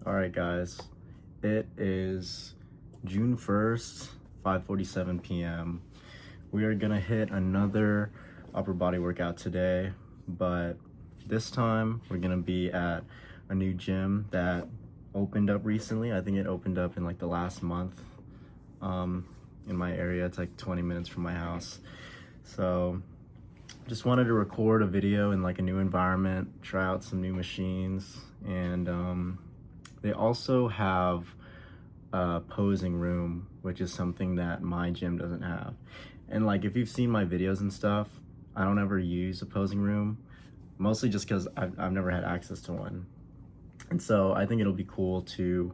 All right, guys, it is June 1st, 5:47 p.m. We are gonna hit another upper body workout today, but this time we're gonna be at a new gym that opened up recently. I think it opened up in like the last month in my area. It's like 20 minutes from my house. So just wanted to record a video in like a new environment, try out some new machines, and they also have a posing room, which is something that my gym doesn't have. And like, if you've seen my videos and stuff, I don't ever use a posing room, mostly just because I've never had access to one. And so I think it'll be cool to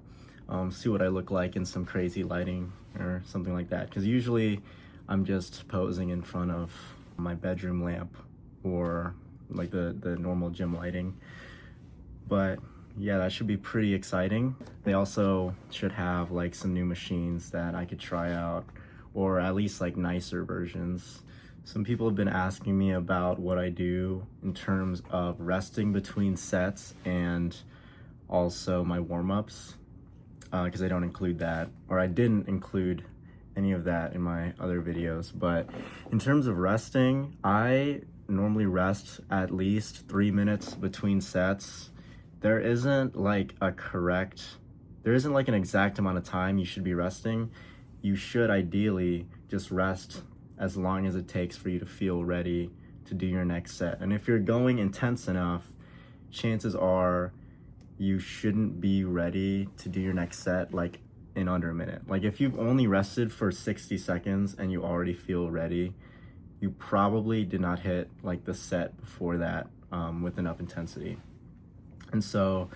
see what I look like in some crazy lighting or something like that. Because usually I'm just posing in front of my bedroom lamp or like the normal gym lighting. But yeah, that should be pretty exciting. They also should have like some new machines that I could try out, or at least like nicer versions. Some people have been asking me about what I do in terms of resting between sets and also my warm-ups, because I don't include that, or I didn't include any of that in my other videos. But in terms of resting, I normally rest at least 3 minutes between sets. There isn't like an exact amount of time you should be resting. You should ideally just rest as long as it takes for you to feel ready to do your next set. And if you're going intense enough, chances are you shouldn't be ready to do your next set like in under a minute. Like, if you've only rested for 60 seconds and you already feel ready, you probably did not hit like the set before that with enough intensity. And so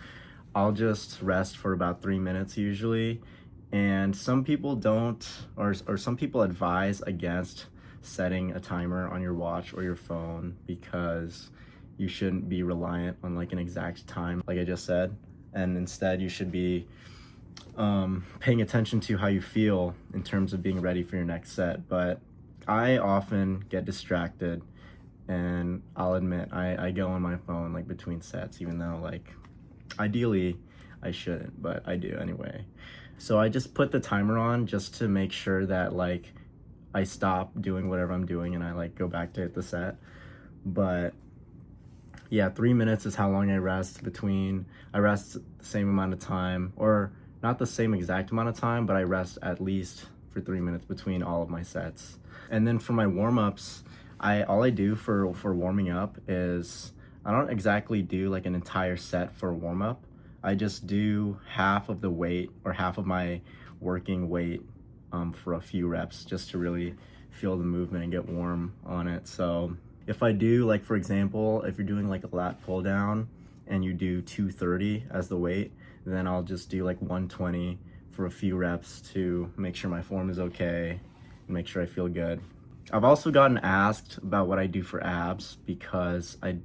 I'll just rest for about 3 minutes usually. And some people don't, or some people advise against setting a timer on your watch or your phone, because you shouldn't be reliant on like an exact time, like I just said. And instead you should be paying attention to how you feel in terms of being ready for your next set. But I often get distracted, and I'll admit I go on my phone like between sets, even though like ideally I shouldn't, but I do anyway. So I just put the timer on just to make sure that like I stop doing whatever I'm doing and I like go back to hit the set. But yeah, 3 minutes is how long I rest between. I rest the same amount of time, or not the same exact amount of time, but I rest at least for 3 minutes between all of my sets. And then for my warm-ups, all I do for warming up is I don't exactly do like an entire set for warm-up. I just do half of the weight, or half of my working weight for a few reps, just to really feel the movement and get warm on it. So if I do, like, for example, if you're doing like a lat pull down and you do 230 as the weight, then I'll just do like 120 for a few reps to make sure my form is okay and make sure I feel good. I've also gotten asked about what I do for abs, because I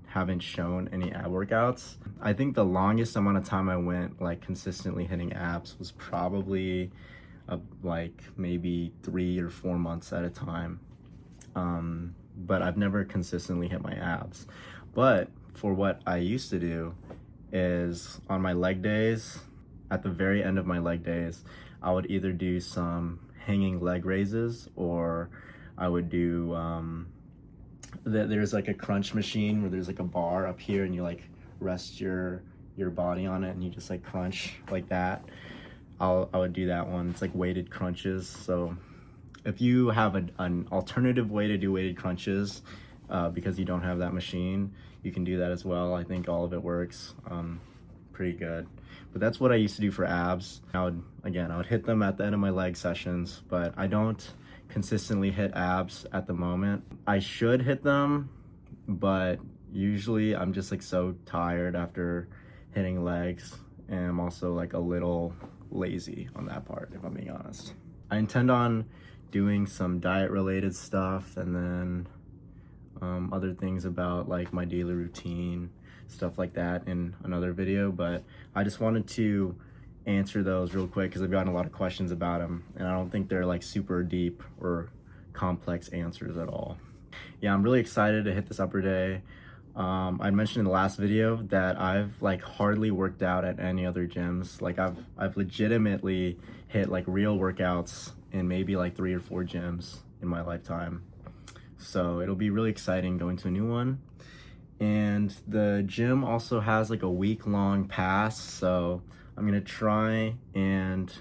haven't shown any ab workouts. I think the longest amount of time I went like consistently hitting abs was probably like maybe 3 or 4 months at a time. But I've never consistently hit my abs. But for what I used to do is, on my leg days, at the very end of my leg days, I would either do some hanging leg raises, or I would do there's like a crunch machine where there's like a bar up here and you like rest your body on it and you just like crunch like that. I would do that one. It's like weighted crunches. So if you have an alternative way to do weighted crunches, because you don't have that machine, you can do that as well. I think all of it works pretty good. But that's what I used to do for abs. I would hit them at the end of my leg sessions, but I don't consistently hit abs at the moment. I should hit them, but usually I'm just like so tired after hitting legs, and I'm also like a little lazy on that part, if I'm being honest. I intend on doing some diet related stuff, and then other things about like my daily routine, stuff like that, in another video. But I just wanted to answer those real quick because I've gotten a lot of questions about them, and I don't think they're like super deep or complex answers at all. Yeah, I'm really excited to hit this upper day. I mentioned in the last video that I've like hardly worked out at any other gyms. Like I've legitimately hit like real workouts in maybe like 3 or 4 gyms in my lifetime. So it'll be really exciting going to a new one. And the gym also has like a week-long pass, so I'm gonna try and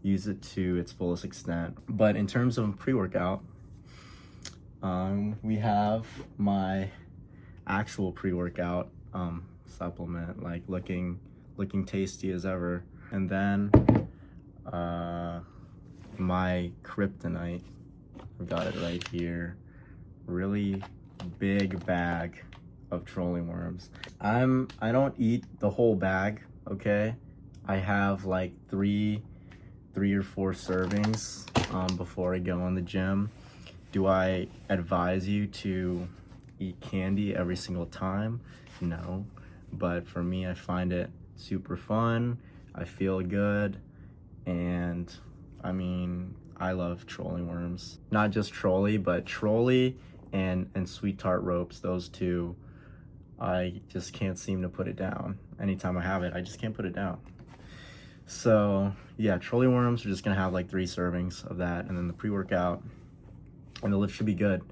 use it to its fullest extent. But in terms of pre-workout, we have my actual pre-workout supplement, like looking tasty as ever. And then my kryptonite, I've got it right here, really big bag of trolling worms. I don't eat the whole bag, okay? I have like three or 4 servings before I go in the gym. Do I advise you to eat candy every single time? No, but for me, I find it super fun. I feel good, and I mean, I love trolling worms. Not just Trolli, but Trolli and Sweet Tart Ropes. Those two, I just can't seem to put it down. Anytime I have it, I just can't put it down. So yeah, Trolli worms, we're just gonna have like 3 servings of that, and then the pre-workout, and the lift should be good.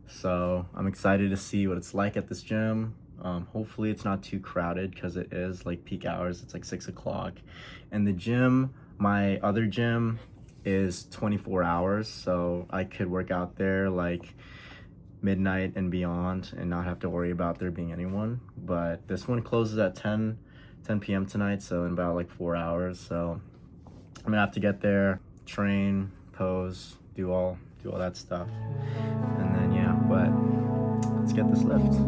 So I'm excited to see what it's like at this gym. Hopefully it's not too crowded, because it is like peak hours. It's like 6 o'clock, and the gym, my other gym, is 24 hours, so I could work out there like midnight and beyond and not have to worry about there being anyone. But this one closes at 10 p.m. tonight, so in about like 4 hours. So I'm gonna have to get there, train, pose, do all that stuff, and then yeah. But let's get this lift.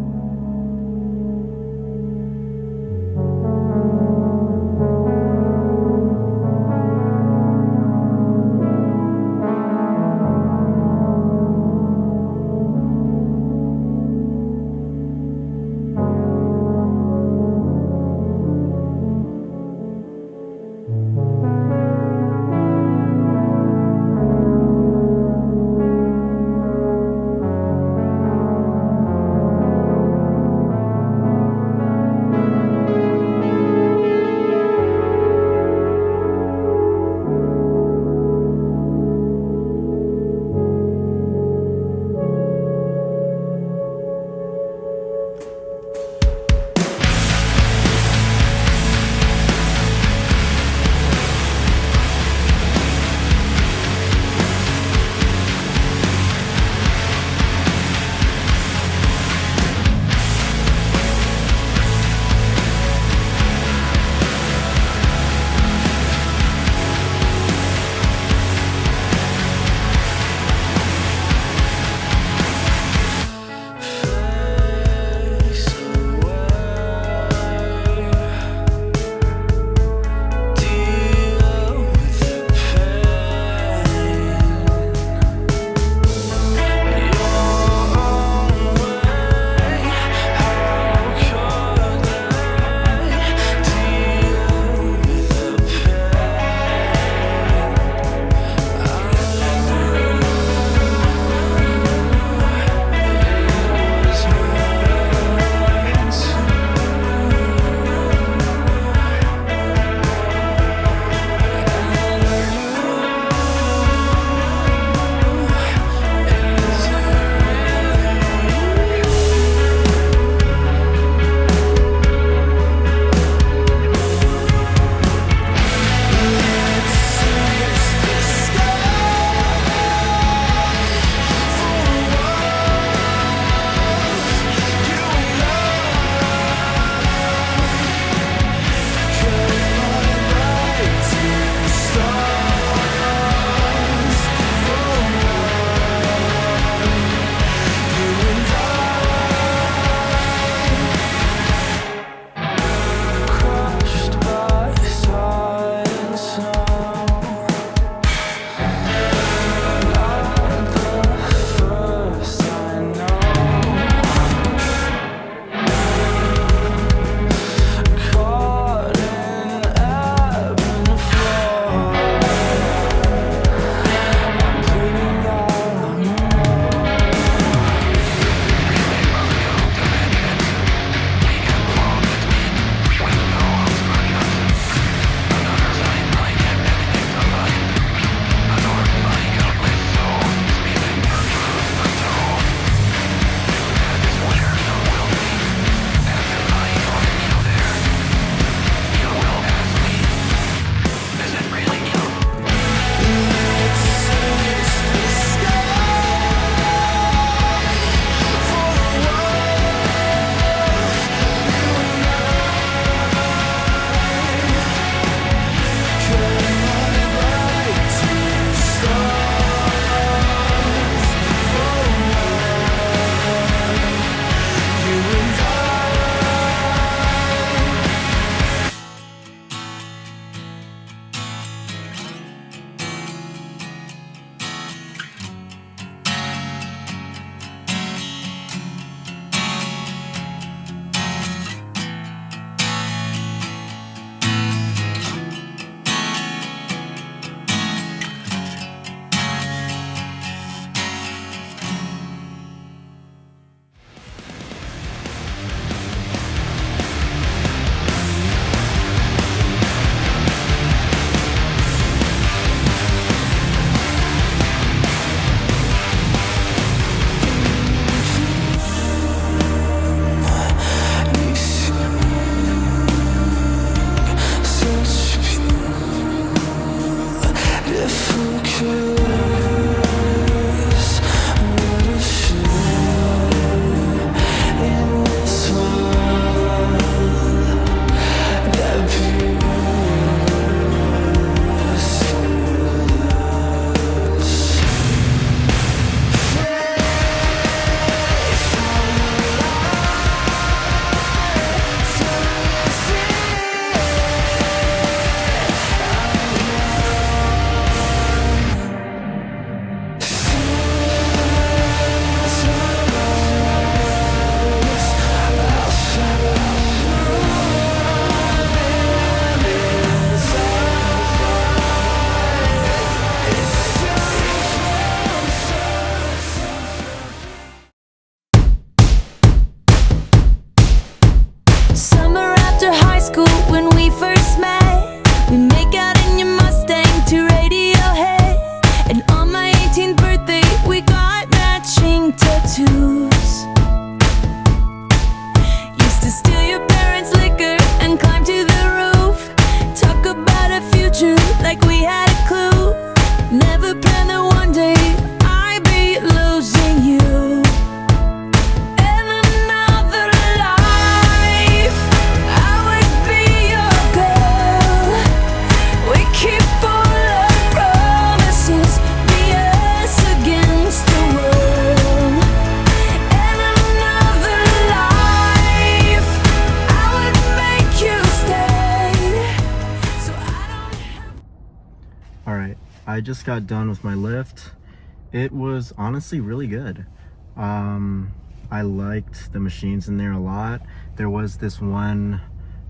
I just got done with my lift. It was honestly really good. I liked the machines in there a lot. There was this one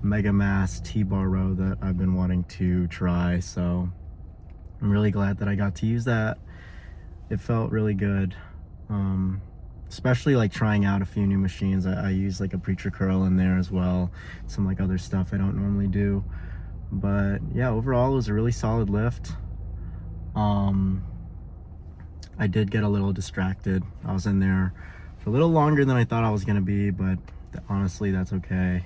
Mega Mass T-bar row that I've been wanting to try, so I'm really glad that I got to use that. It felt really good. Especially like trying out a few new machines. I used like a preacher curl in there as well, some like other stuff I don't normally do. But yeah, overall it was a really solid lift. I did get a little distracted. I was in there for a little longer than I thought I was gonna be, but honestly that's okay.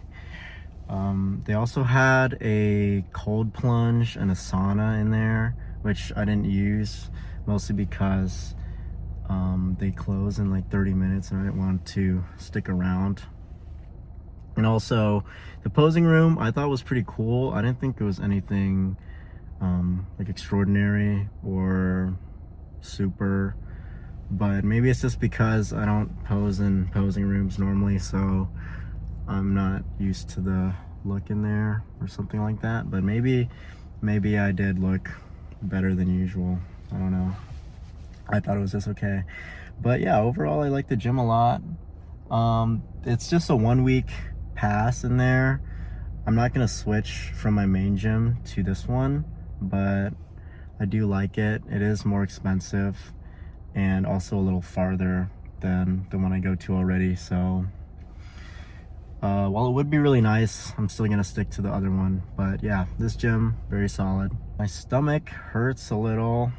They also had a cold plunge and a sauna in there, which I didn't use, mostly because they close in like 30 minutes and I didn't want to stick around. And also the posing room I thought was pretty cool. I didn't think it was anything like extraordinary or super, but maybe it's just because I don't pose in posing rooms normally, so I'm not used to the look in there or something like that. But maybe I did look better than usual. I don't know. I thought it was just okay. But yeah, overall I like the gym a lot. It's just a 1 week pass in there. I'm not gonna switch from my main gym to this one, but I do like it. It is more expensive and also a little farther than the one I go to already, so while it would be really nice, I'm still gonna stick to the other one. But yeah, this gym, very solid. My stomach hurts a little.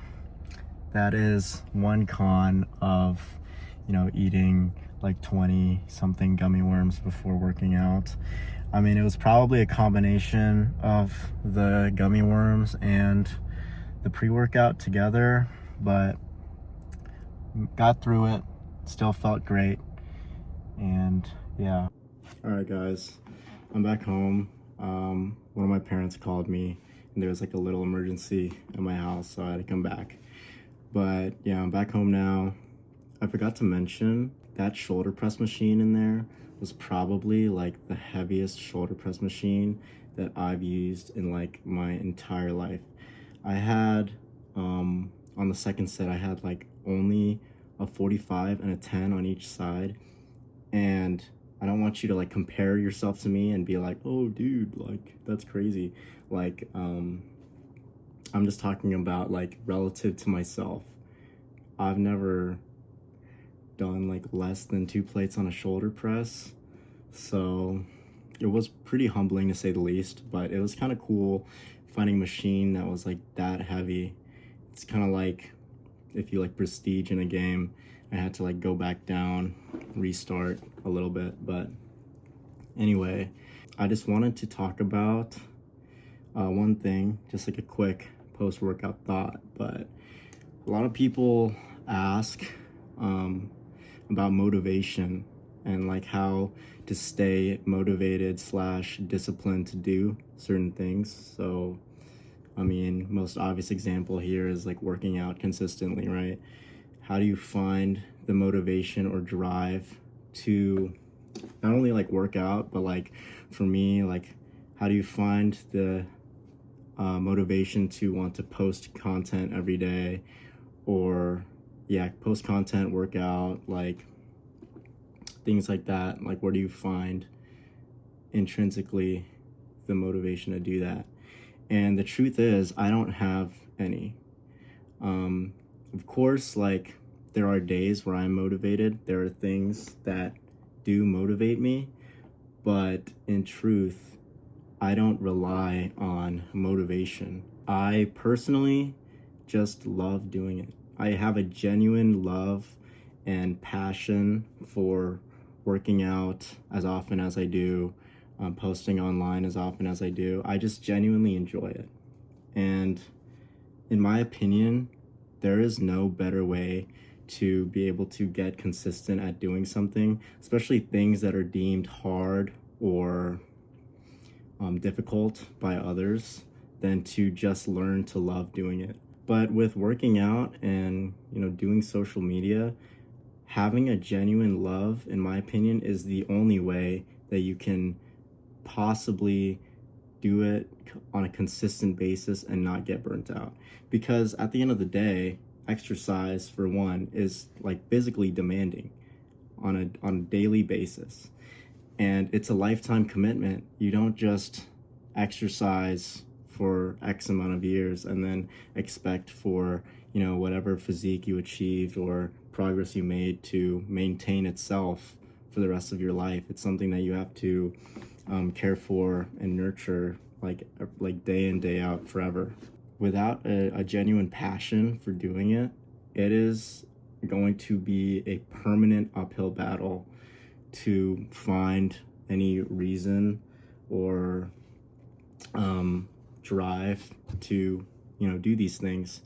That is one con of, you know, eating like 20 something gummy worms before working out. I mean, it was probably a combination of the gummy worms and the pre-workout together, but got through it, still felt great, and yeah. All right guys, I'm back home. One of my parents called me and there was like a little emergency at my house, so I had to come back. But yeah, I'm back home now. I forgot to mention that shoulder press machine in there was probably like the heaviest shoulder press machine that I've used in like my entire life. I had, on the second set, I had like only a 45 and a 10 on each side. And I don't want you to like compare yourself to me and be like, oh dude, like that's crazy. Like, I'm just talking about like relative to myself. I've never done like less than 2 plates on a shoulder press. So it was pretty humbling to say the least, but it was kind of cool finding a machine that was like that heavy. It's kind of like if you like prestige in a game, I had to like go back down, restart a little bit. But anyway, I just wanted to talk about one thing, just like a quick post-workout thought. But a lot of people ask about motivation and like how to stay motivated / disciplined to do certain things. So I mean, most obvious example here is like working out consistently, right? How do you find the motivation or drive to not only like work out, but like for me, like how do you find the motivation to want to post content every day, or yeah, post content, workout, like things like that? Like where do you find intrinsically the motivation to do that? And the truth is, I don't have any. Of course, like there are days where I'm motivated. There are things that do motivate me, but in truth, I don't rely on motivation. I personally just love doing it. I have a genuine love and passion for working out as often as I do, posting online as often as I do. I just genuinely enjoy it. And in my opinion, there is no better way to be able to get consistent at doing something, especially things that are deemed hard or difficult by others, than to just learn to love doing it. But with working out and, you know, doing social media, having a genuine love, in my opinion, is the only way that you can possibly do it on a consistent basis and not get burnt out. Because at the end of the day, exercise, for one, is like physically demanding on a daily basis. And it's a lifetime commitment. You don't just exercise for X amount of years and then expect for, whatever physique you achieved or progress you made to maintain itself for the rest of your life. It's something that you have to care for and nurture like day in, day out, forever. Without a genuine passion for doing it, it is going to be a permanent uphill battle to find any reason or drive to do these things.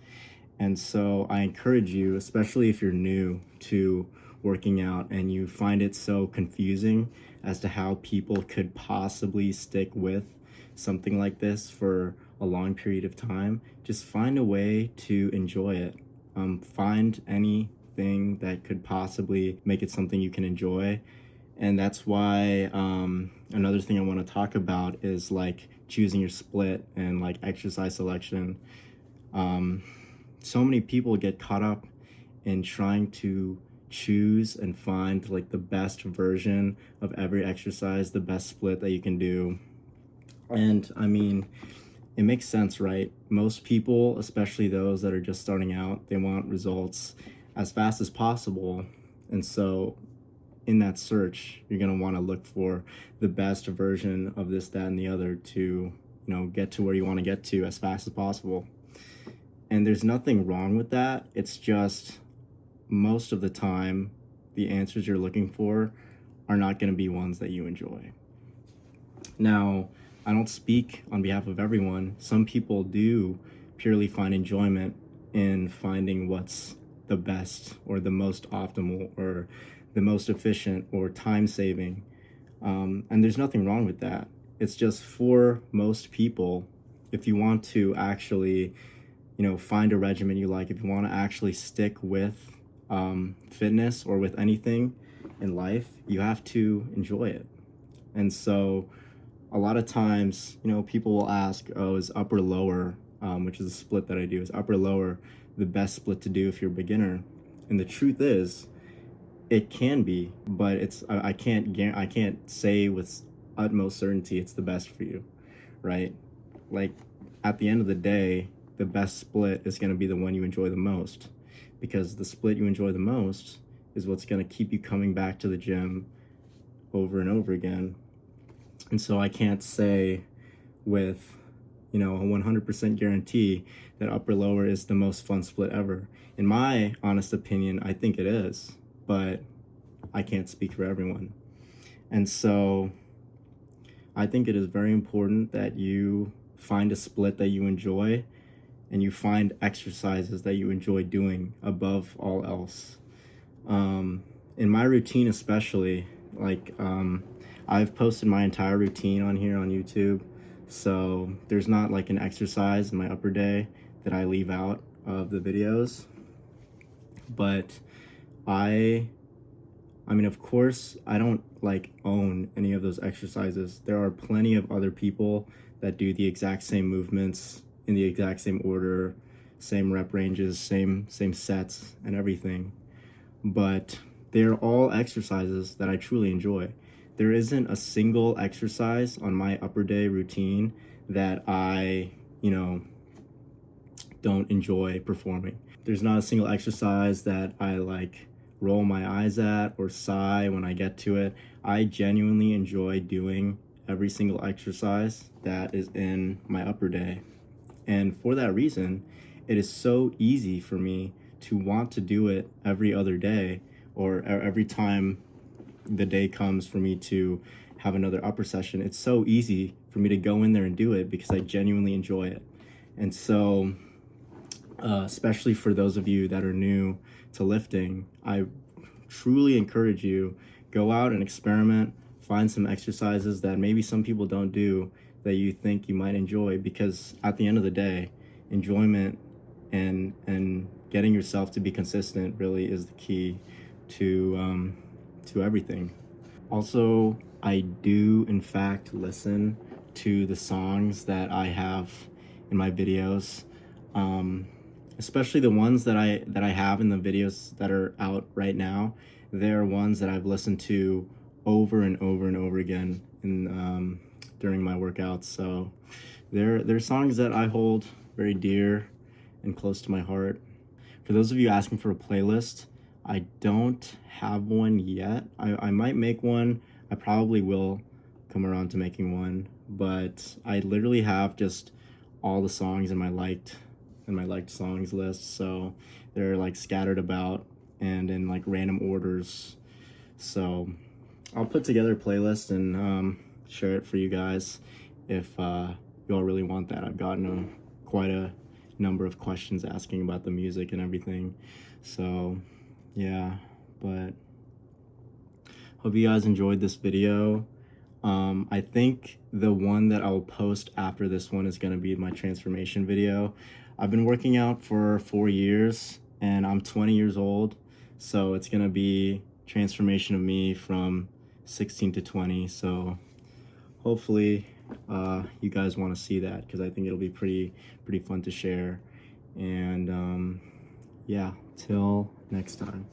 And so I encourage you, especially if you're new to working out and you find it so confusing as to how people could possibly stick with something like this for a long period of time, just find a way to enjoy it. Find anything that could possibly make it something you can enjoy. And that's why another thing I want to talk about is like choosing your split and like exercise selection. So many people get caught up in trying to choose and find like the best version of every exercise, the best split that you can do. And I mean, it makes sense, right? Most people, especially those that are just starting out, they want results as fast as possible. And so in that search, you're going to want to look for the best version of this, that, and the other to, get to where you want to get to as fast as possible. And there's nothing wrong with that. It's just most of the time, the answers you're looking for are not going to be ones that you enjoy. Now, I don't speak on behalf of everyone. Some people do purely find enjoyment in finding what's the best or the most optimal or the most efficient or time-saving. And there's nothing wrong with that. It's just for most people, if you want to actually, find a regimen you like, if you want to actually stick with fitness or with anything in life, you have to enjoy it. And so a lot of times, people will ask, oh, is upper lower, which is a split that I do, is upper lower the best split to do if you're a beginner? And the truth is, it can be, but I can't say with utmost certainty it's the best for you, right? Like at the end of the day, the best split is going to be the one you enjoy the most, because the split you enjoy the most is what's going to keep you coming back to the gym over and over again. And so I can't say with, a 100% guarantee that upper lower is the most fun split ever. In my honest opinion, I think it is, but I can't speak for everyone. And so I think it is very important that you find a split that you enjoy and you find exercises that you enjoy doing above all else. In my routine especially, I've posted my entire routine on here on YouTube, so there's not like an exercise in my upper day that I leave out of the videos. But I mean, of course, I don't own any of those exercises. There are plenty of other people that do the exact same movements in the exact same order, same rep ranges, same sets and everything. But they're all exercises that I truly enjoy. There isn't a single exercise on my upper day routine that I, don't enjoy performing. There's not a single exercise that I roll my eyes at or sigh when I get to it. I genuinely enjoy doing every single exercise that is in my upper day. And for that reason, it is so easy for me to want to do it every other day or every time the day comes for me to have another upper session. It's so easy for me to go in there and do it because I genuinely enjoy it. And so, especially for those of you that are new to lifting, I truly encourage you, go out and experiment, find some exercises that maybe some people don't do that you think you might enjoy, because at the end of the day, enjoyment and getting yourself to be consistent really is the key to everything. Also, I do in fact listen to the songs that I have in my videos, especially the ones that I have in the videos that are out right now. They're ones that I've listened to over and over and over again in during my workouts. So they're songs that I hold very dear and close to my heart. For those of you asking for a playlist, I don't have one yet. I might make one. I probably will come around to making one, but I literally have just all the songs in my liked songs list. So they're like scattered about and in like random orders. So I'll put together a playlist and share it for you guys if you all really want that. I've gotten quite a number of questions asking about the music and everything. So yeah, but hope you guys enjoyed this video. I think the one that I'll post after this one is gonna be my transformation video. I've been working out for 4 years and I'm 20 years old, so it's gonna be transformation of me from 16 to 20. So hopefully you guys want to see that, because I think it'll be pretty fun to share. And yeah, till next time.